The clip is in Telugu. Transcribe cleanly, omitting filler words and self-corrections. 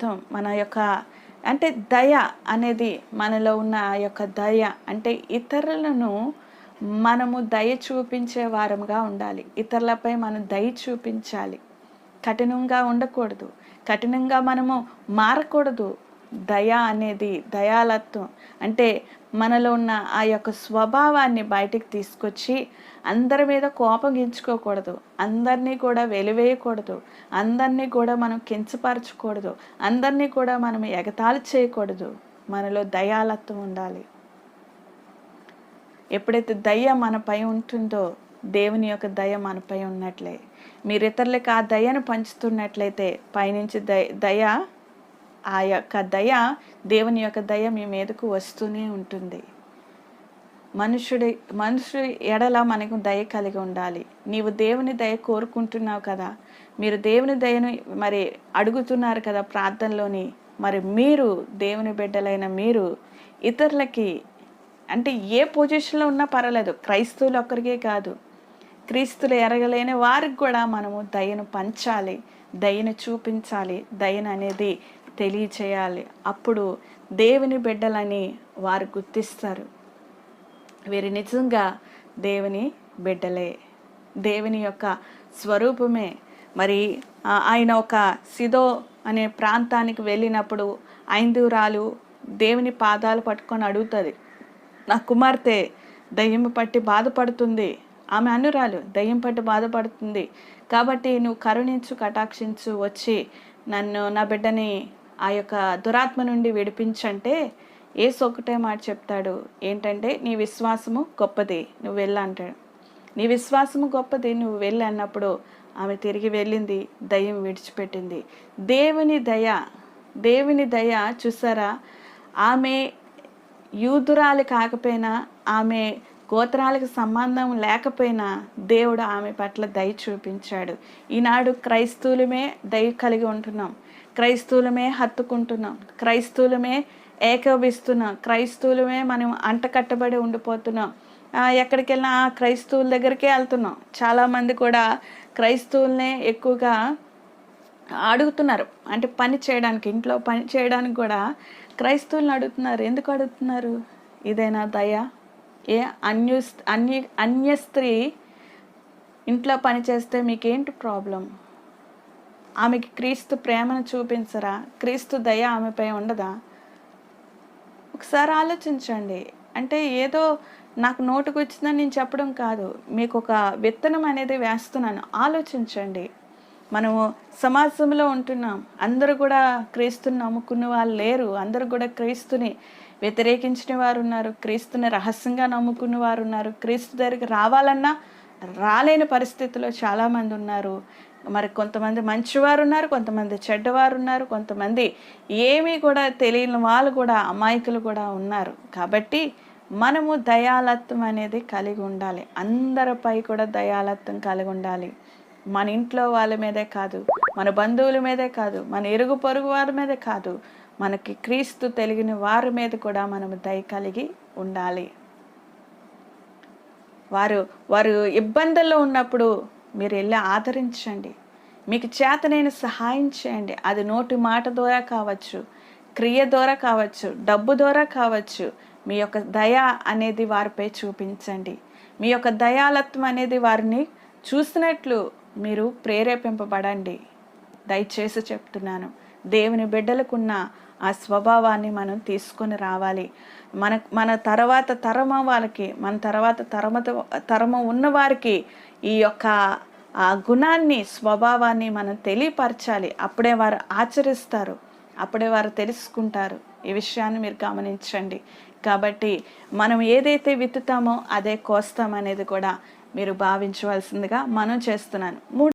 దయాలత్వం మన యొక్క అంటే దయ అనేది మనలో ఉన్న ఆ యొక్క దయ అంటే ఇతరులను మనము దయ చూపించే వారముగా ఉండాలి. ఇతరులపై మనం దయ చూపించాలి. కఠినంగా ఉండకూడదు, కఠినంగా మనము మారకూడదు. దయ అనేది దయాలత్వం అంటే మనలో ఉన్న ఆ యొక్క స్వభావాన్ని బయటికి తీసుకొచ్చి అందరి మీద కోపగించుకోకూడదు, అందరినీ కూడా వెలివేయకూడదు, అందరినీ కూడా మనం కించపరచకూడదు, అందరినీ కూడా మనం ఎగతాళి చేయకూడదు. మనలో దయాలత్వం ఉండాలి. ఎప్పుడైతే దయ మనపై ఉంటుందో దేవుని యొక్క దయ మనపై ఉన్నట్లే. మీరు ఇతరులకు ఆ దయను పంచుతున్నట్లయితే పైనుంచి దయ ఆ యొక్క దయ దేవుని యొక్క దయ మీ మీదకు వస్తూనే ఉంటుంది. మనుషుడి ఎడల మనకు దయ కలిగి ఉండాలి. నీవు దేవుని దయ కోరుకుంటున్నావు కదా, మీరు దేవుని దయను మరి అడుగుతున్నారు కదా ప్రార్థనలోని. మరి మీరు దేవుని బిడ్డలైన మీరు ఇతరులకి అంటే ఏ పొజిషన్లో ఉన్నా పర్వాలేదు, క్రైస్తవులు ఒక్కరికే కాదు, క్రీస్తులు ఎరగలేని వారికి కూడా మనము దయను పంచాలి, దయను చూపించాలి, దయను అనేది తెలియచేయాలి. అప్పుడు దేవుని బిడ్డలని వారు గుర్తిస్తారు. వీరు నిజంగా దేవుని బిడ్డలే, దేవుని యొక్క స్వరూపమే. మరి ఆయన ఒక సిదో అనే ప్రాంతానికి వెళ్ళినప్పుడు ఐందురాలు దేవుని పాదాలు పట్టుకొని అడుగుతుంది, నా కుమార్తె దయ్యం పట్టి బాధపడుతుంది, ఆమె అనురాలు దయ్యం పట్టి బాధపడుతుంది కాబట్టి నువ్వు కరుణించు, కటాక్షించు, వచ్చి నన్ను నా బిడ్డని ఆ యొక్క దురాత్మ నుండి విడిపించంటే యేసు ఒకటే మాట చెప్తాడు, ఏంటంటే నీ విశ్వాసము గొప్పది, నువ్వు వెళ్ళు అంటాడు. నీ విశ్వాసము గొప్పది, నువ్వు వెళ్ళి అన్నప్పుడు ఆమె తిరిగి వెళ్ళింది, దయ్యం విడిచిపెట్టింది. దేవుని దయ చూసారా, ఆమె యూదురాలు కాకపోయినా, ఆమె గోత్రాలకు సంబంధం లేకపోయినా దేవుడు ఆమె పట్ల దయ చూపించాడు. ఈనాడు క్రైస్తవులమే దయ కలిగి ఉంటున్నాం, క్రైస్తవులమే హత్తుకుంటున్నాం, క్రైస్తవులమే ఏకీభవిస్తున్నాం, క్రైస్తవులమే మనం అంటకట్టబడి ఉండిపోతున్నాం. ఎక్కడికి వెళ్ళినా క్రైస్తవుల దగ్గరికే వెళ్తున్నాం. చాలామంది కూడా క్రైస్తవులనే ఎక్కువగా అడుగుతున్నారు, అంటే పని చేయడానికి, ఇంట్లో పని చేయడానికి కూడా క్రైస్తవులను అడుగుతున్నారు. ఎందుకు అడుగుతున్నారు? ఇదేనా దయ? ఏ అన్య స్త్రీ ఇంట్లో పని చేస్తే మీకేంటి ప్రాబ్లం? ఆమెకి క్రీస్తు ప్రేమను చూపించరా? క్రీస్తు దయ ఆమెపై ఉండదా? ఒకసారి ఆలోచించండి. అంటే ఏదో నాకు నోటుకు వచ్చిందని నేను చెప్పడం కాదు, మీకు ఒక విత్తనం అనేది వేస్తున్నాను. ఆలోచించండి. మనము సమాజంలో ఉంటున్నాం, అందరూ కూడా క్రీస్తుని నమ్ముకున్న వాళ్ళు లేరు, అందరూ కూడా క్రీస్తుని వ్యతిరేకించిన వారు ఉన్నారు, క్రీస్తుని రహస్యంగా నమ్ముకున్న వారు ఉన్నారు, క్రీస్తు దగ్గరికి రావాలన్నా రాలేని పరిస్థితిలో చాలామంది ఉన్నారు. మరి కొంతమంది మంచివారు ఉన్నారు, కొంతమంది చెడ్డవారు ఉన్నారు, కొంతమంది ఏమీ కూడా తెలియని వాళ్ళు కూడా, అమాయకులు కూడా ఉన్నారు. కాబట్టి మనము దయాలత్వం అనేది కలిగి ఉండాలి. అందరిపై కూడా దయాలత్వం కలిగి ఉండాలి. మన ఇంట్లో వాళ్ళ మీదే కాదు, మన బంధువుల మీదే కాదు, మన ఇరుగు పొరుగు వారి మీదే కాదు, మనకి క్రీస్తు తెలిగిన వారి మీద కూడా మనము దయ కలిగి ఉండాలి. వారు ఇబ్బందుల్లో ఉన్నప్పుడు మీరు వెళ్ళి ఆదరించండి, మీకు చేతనైన సహాయం చేయండి. అది నోటి మాట ద్వారా కావచ్చు, క్రియ ద్వారా కావచ్చు, డబ్బు ద్వారా కావచ్చు. మీ యొక్క దయ అనేది వారిపై చూపించండి. మీ యొక్క దయాలత్వం అనేది వారిని చూసినట్లు మీరు ప్రేరేపింపబడండి. దయచేసి చెప్తున్నాను, దేవుని బిడ్డలకున్న ఆ స్వభావాన్ని మనం తీసుకొని రావాలి. మన తర్వాత తరమ వాళ్ళకి, మన తర్వాత తరమ ఉన్నవారికి ఈ యొక్క ఆ గుణాన్ని, స్వభావాన్ని మనం తెలియపరచాలి. అప్పుడే వారు ఆచరిస్తారు, అప్పుడే వారు తెలుసుకుంటారు. ఈ విషయాన్ని మీరు గమనించండి. కాబట్టి మనం ఏదైతే విత్తుతామో అదే కోస్తామనేది కూడా మీరు భావించవలసిందిగా మనం చేస్తున్నాను.